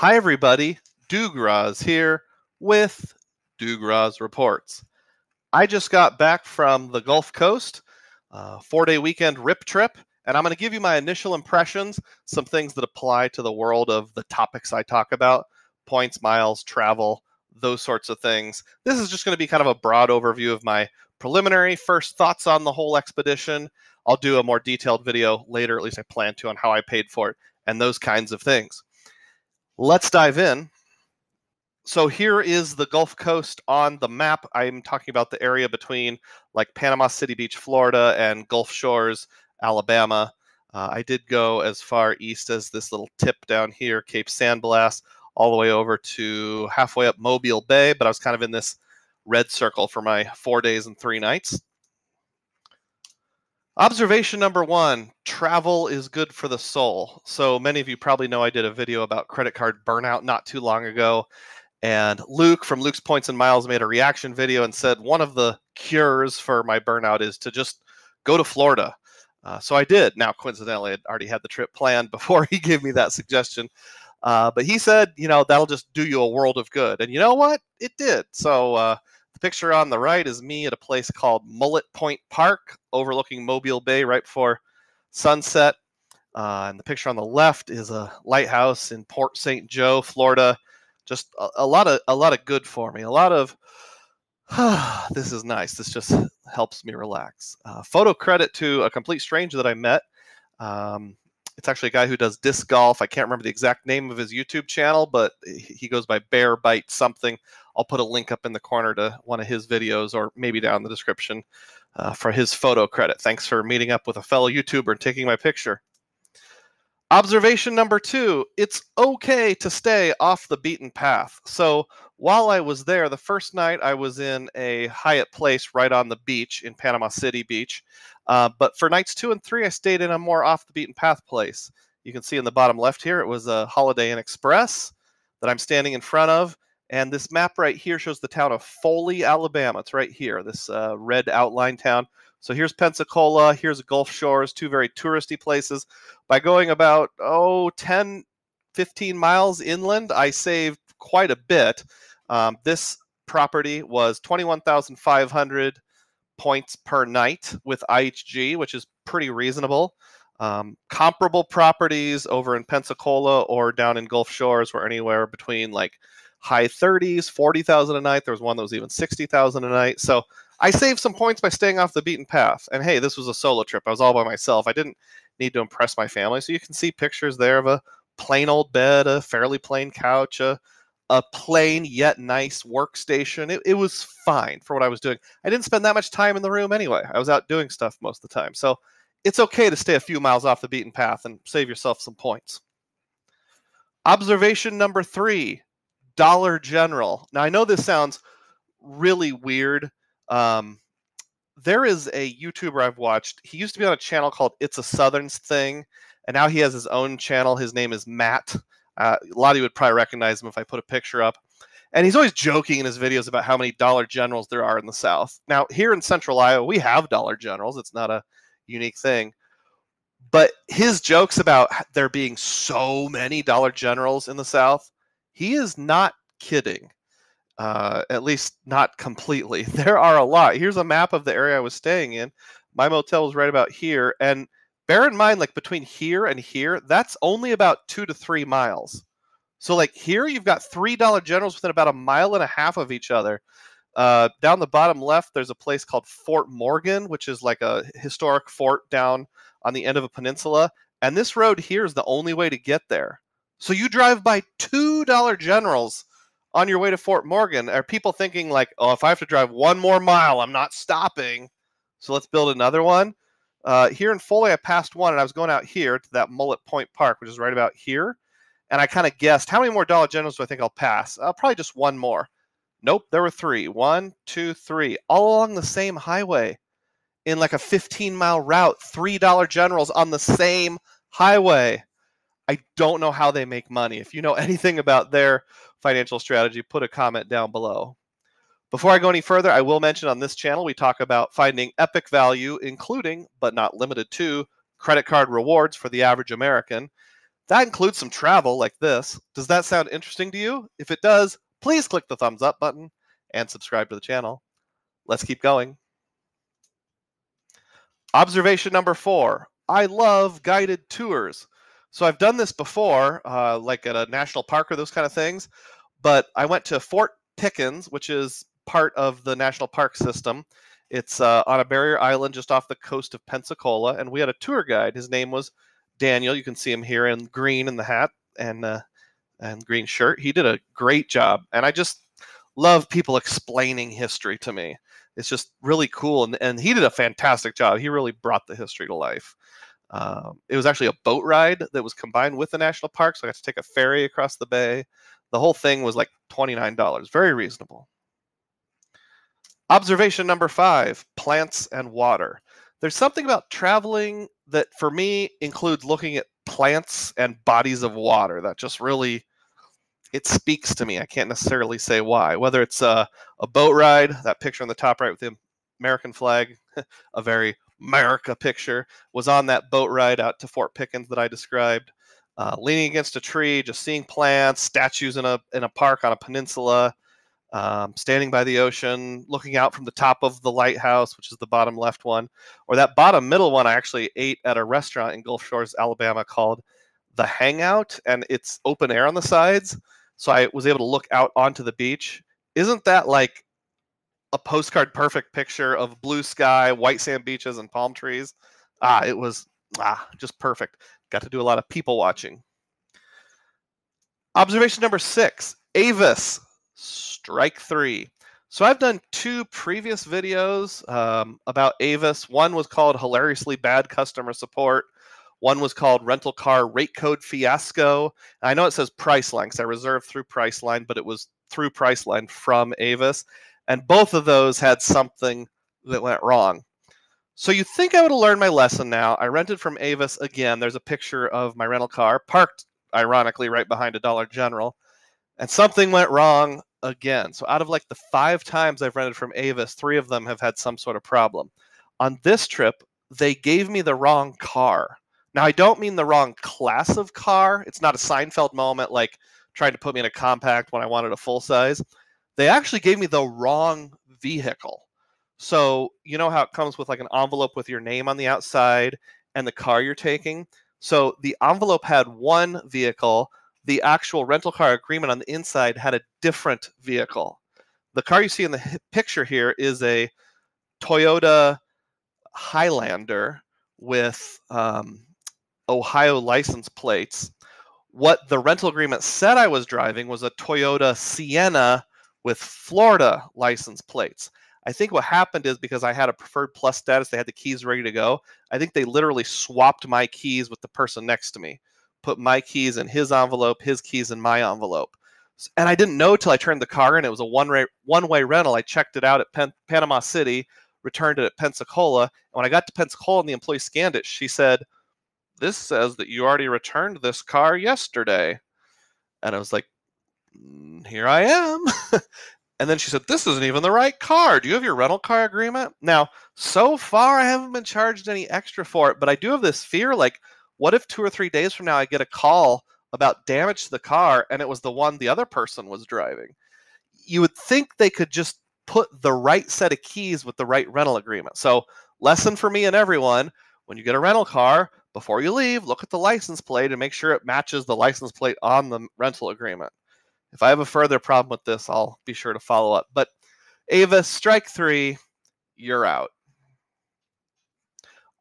Hi, everybody. Dugras here with Dugras Reports. I just got back from the Gulf Coast, 4-day weekend rip trip, and I'm going to give you my initial impressions, some things that apply to the world of the topics I talk about, points, miles, travel, those sorts of things. This is just going to be kind of a broad overview of my preliminary first thoughts on the whole expedition. I'll do a more detailed video later, at least I plan to, on how I paid for it and those kinds of things. Let's dive in. So here is the Gulf Coast on the map. I'm talking about the area between like Panama City Beach, Florida, and Gulf Shores, Alabama. I did go as far east as this little tip down here, Cape San Blas, all the way over to halfway up Mobile Bay, but I was kind of in this red circle for my 4 days and 3 nights. Observation number 1, travel is good for the soul. So many of you probably know I did a video about credit card burnout not too long ago. And Luke from Luke's Points and Miles made a reaction video and said one of the cures for my burnout is to just go to Florida. So I did. Now, coincidentally, I'd already had the trip planned before he gave me that suggestion. But he said, that'll just do you a world of good. And you know what? It did. So the picture on the right is me at a place called Mullet Point Park overlooking Mobile Bay right before sunset. And the picture on the left is a lighthouse in Port St. Joe, Florida. Just a lot of good for me. A lot of this is nice. This just helps me relax. Photo credit to a complete stranger that I met. It's actually a guy who does disc golf. I can't remember the exact name of his YouTube channel, but he goes by Bear Bite something. I'll put a link up in the corner to one of his videos, or maybe down in the description for his photo credit. Thanks for meeting up with a fellow YouTuber and taking my picture. Observation number 2, it's okay to stay off the beaten path. So while I was there, the first night I was in a Hyatt Place right on the beach in Panama City Beach. But for nights 2 and 3, I stayed in a more off the beaten path place. You can see in the bottom left here, it was a Holiday Inn Express that I'm standing in front of. And this map right here shows the town of Foley, Alabama. It's right here, this red outline town. So here's Pensacola, here's Gulf Shores, 2 very touristy places. By going about 10, 15 miles inland, I saved quite a bit. This property was 21,500 points per night with IHG, which is pretty reasonable. Comparable properties over in Pensacola or down in Gulf Shores were anywhere between like high 30s, 40,000 a night. There was one that was even 60,000 a night. So I saved some points by staying off the beaten path. And hey, this was a solo trip. I was all by myself. I didn't need to impress my family. So you can see pictures there of a plain old bed, a fairly plain couch, a plain yet nice workstation. It was fine for what I was doing. I didn't spend that much time in the room anyway. I was out doing stuff most of the time. So it's okay to stay a few miles off the beaten path and save yourself some points. Observation number 3, Dollar General. Now, I know this sounds really weird. There is a YouTuber I've watched. He used to be on a channel called It's a Southern Thing, and now he has his own channel. His name is Matt. A lot of you would probably recognize him if I put a picture up. And he's always joking in his videos about how many Dollar Generals there are in the South. Now, here in Central Iowa, we have Dollar Generals. It's not a unique thing. But his jokes about there being so many Dollar Generals in the South, he is not kidding. At least not completely. There are a lot. Here's a map of the area I was staying in. My motel was right about here. And bear in mind, like between here and here, that's only about 2 to 3 miles. So like here, you've got 3 Dollar Generals within about 1.5 miles of each other. Down the bottom left, there's a place called Fort Morgan, which is like a historic fort down on the end of a peninsula. And this road here is the only way to get there. So you drive by 2 Dollar Generals on your way to Fort Morgan. Are people thinking like, oh, if I have to drive 1 more mile, I'm not stopping, so let's build another one? Here in Foley, I passed one, and I was going out here to that Mullet Point Park, which is right about here, and I kind of guessed, how many more Dollar Generals do I think I'll pass? Probably just 1 more. Nope, there were 3. 1, 2, 3, all along the same highway in like a 15-mile route, 3 Dollar Generals on the same highway. I don't know how they make money. If you know anything about their financial strategy, put a comment down below. Before I go any further, I will mention on this channel, we talk about finding epic value, including, but not limited to, credit card rewards for the average American. That includes some travel like this. Does that sound interesting to you? If it does, please click the thumbs up button and subscribe to the channel. Let's keep going. Observation number 4. I love guided tours. So I've done this before, like at a national park or those kind of things, but I went to Fort Pickens, which is part of the national park system. It's on a barrier island just off the coast of Pensacola, and we had a tour guide. His name was Daniel. You can see him here in green in the hat and green shirt. He did a great job, and I just love people explaining history to me. It's just really cool, and he did a fantastic job. He really brought the history to life. It was actually a boat ride that was combined with the national park, so I got to take a ferry across the bay. The whole thing was like $29, very reasonable. Observation number 5, plants and water. There's something about traveling that for me includes looking at plants and bodies of water that just really, it speaks to me. I can't necessarily say why. Whether it's a boat ride, that picture on the top right with the American flag, a very America picture, was on that boat ride out to Fort Pickens that I described. Leaning against a tree, just seeing plants, statues in a park on a peninsula, standing by the ocean, looking out from the top of the lighthouse, which is the bottom left one, or that bottom middle one I actually ate at a restaurant in Gulf Shores, Alabama called The Hangout, and it's open air on the sides, so I was able to look out onto the beach. Isn't that like a postcard perfect picture of blue sky, white sand beaches, and palm trees? It was just perfect. Got to do a lot of people watching. Observation number 6, Avis, strike 3. So I've done 2 previous videos about Avis. One was called Hilariously Bad Customer Support. One was called Rental Car Rate Code Fiasco. I know it says Priceline because I reserved through Priceline, but it was through Priceline from Avis. And both of those had something that went wrong. So you think I would have learned my lesson now. I rented from Avis again. There's a picture of my rental car parked, ironically, right behind a Dollar General. And something went wrong again. So out of like the 5 times I've rented from Avis, 3 of them have had some sort of problem. On this trip, they gave me the wrong car. Now, I don't mean the wrong class of car. It's not a Seinfeld moment like trying to put me in a compact when I wanted a full size. They actually gave me the wrong vehicle. So you know how it comes with like an envelope with your name on the outside and the car you're taking? So the envelope had one vehicle. The actual rental car agreement on the inside had a different vehicle. The car you see in the picture here is a Toyota Highlander with Ohio license plates. What the rental agreement said I was driving was a Toyota Sienna with Florida license plates. I think what happened is because I had a preferred plus status, they had the keys ready to go. I think they literally swapped my keys with the person next to me, put my keys in his envelope, his keys in my envelope. And I didn't know till I turned the car in. It was a one-way rental. I checked it out at Panama City, returned it at Pensacola. And when I got to Pensacola and the employee scanned it, she said, "This says that you already returned this car yesterday." And I was like, "Here I am." And then she said, "This isn't even the right car. Do you have your rental car agreement?" Now, so far, I haven't been charged any extra for it, but I do have this fear, like, what if 2 or 3 days from now I get a call about damage to the car and it was the one the other person was driving? You would think they could just put the right set of keys with the right rental agreement. So, lesson for me and everyone, when you get a rental car, before you leave, look at the license plate and make sure it matches the license plate on the rental agreement. If I have a further problem with this, I'll be sure to follow up. But Avis, strike 3, you're out.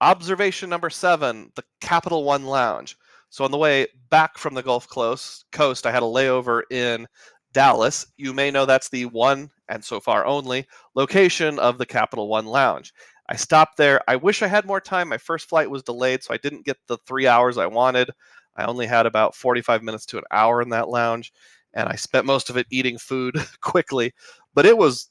Observation number 7, the Capital One Lounge. So on the way back from the Gulf Coast, I had a layover in Dallas. You may know that's the one, and so far only, location of the Capital One Lounge. I stopped there. I wish I had more time. My first flight was delayed, so I didn't get the 3 hours I wanted. I only had about 45 minutes to an hour in that lounge, and I spent most of it eating food quickly. But it was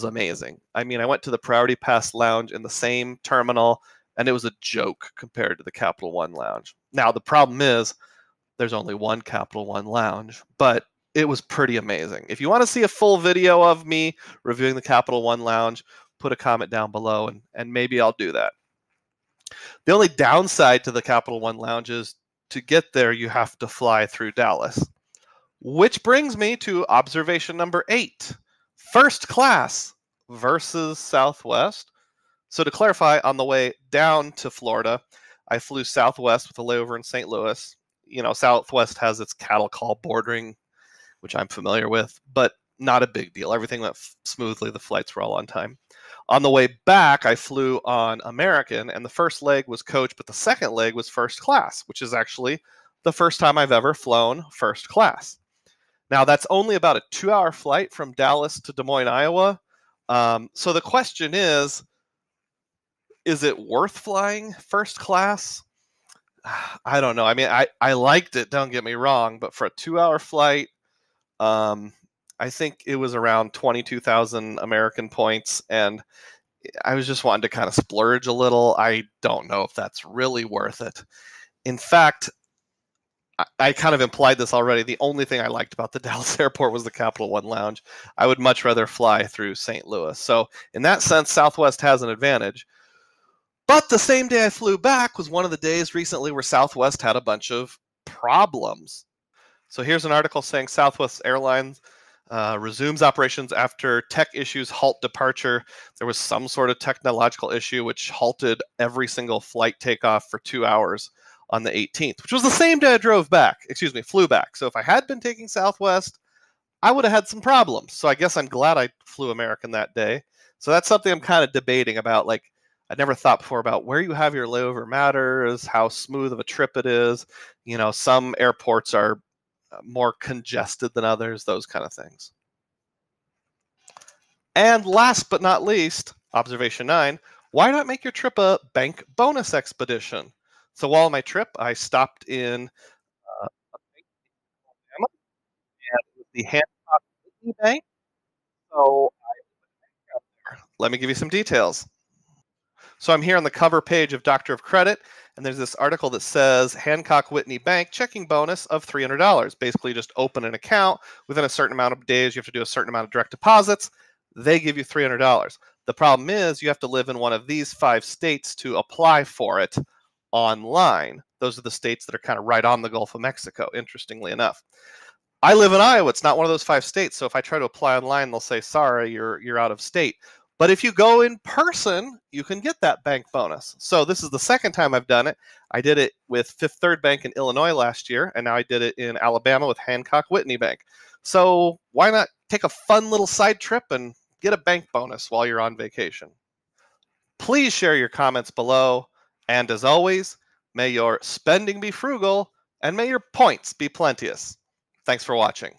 amazing. I mean, I went to the Priority Pass Lounge in the same terminal, and it was a joke compared to the Capital One Lounge. Now, the problem is there's only one Capital One Lounge, but it was pretty amazing. If you want to see a full video of me reviewing the Capital One Lounge, put a comment down below, and maybe I'll do that. The only downside to the Capital One Lounge is To get there, you have to fly through Dallas. Which brings me to observation number 8. First class versus Southwest. So to clarify, on the way down to Florida, I flew Southwest with a layover in St. Louis. Southwest has its cattle call bordering, which I'm familiar with, but not a big deal. Everything went smoothly. The flights were all on time. On the way back, I flew on American, and the first leg was coach, but the second leg was first class, which is actually the first time I've ever flown first class. Now, that's only about a 2-hour flight from Dallas to Des Moines, Iowa. So the question is it worth flying first class? I don't know. I mean, I liked it, don't get me wrong, but for a 2-hour flight, I think it was around 22,000 American points, and I was just wanting to kind of splurge a little. I don't know if that's really worth it. In fact, I kind of implied this already. The only thing I liked about the Dallas airport was the Capital One lounge. I would much rather fly through St. Louis. So in that sense, Southwest has an advantage. But the same day I flew back was one of the days recently where Southwest had a bunch of problems. So here's an article saying Southwest Airlines resumes operations after tech issues halt departure. There was some sort of technological issue which halted every single flight takeoff for 2 hours on the 18th, which was the same day I flew back. So if I had been taking Southwest, I would have had some problems. So I guess I'm glad I flew American that day. So that's something I'm kind of debating about. Like, I never thought before about where you have your layover matters, how smooth of a trip it is. Some airports are more congested than others, those kind of things. And last but not least, observation 9, why not make your trip a bank bonus expedition? So while on my trip, I stopped in Alabama, and it was the Hancock Whitney Bank. So let me give you some details. So I'm here on the cover page of Doctor of Credit, and there's this article that says Hancock Whitney Bank checking bonus of $300. Basically, just open an account within a certain amount of days. You have to do a certain amount of direct deposits. They give you $300. The problem is you have to live in one of these 5 states to apply for it online. Those are the states that are kind of right on the Gulf of Mexico, interestingly enough. I live in Iowa. It's not one of those 5 states. So if I try to apply online, they'll say, sorry, you're out of state. But if you go in person, you can get that bank bonus. So this is the second time I've done it. I did it with Fifth Third Bank in Illinois last year, and now I did it in Alabama with Hancock Whitney Bank. So why not take a fun little side trip and get a bank bonus while you're on vacation? Please share your comments below. And as always, may your spending be frugal and may your points be plenteous. Thanks for watching.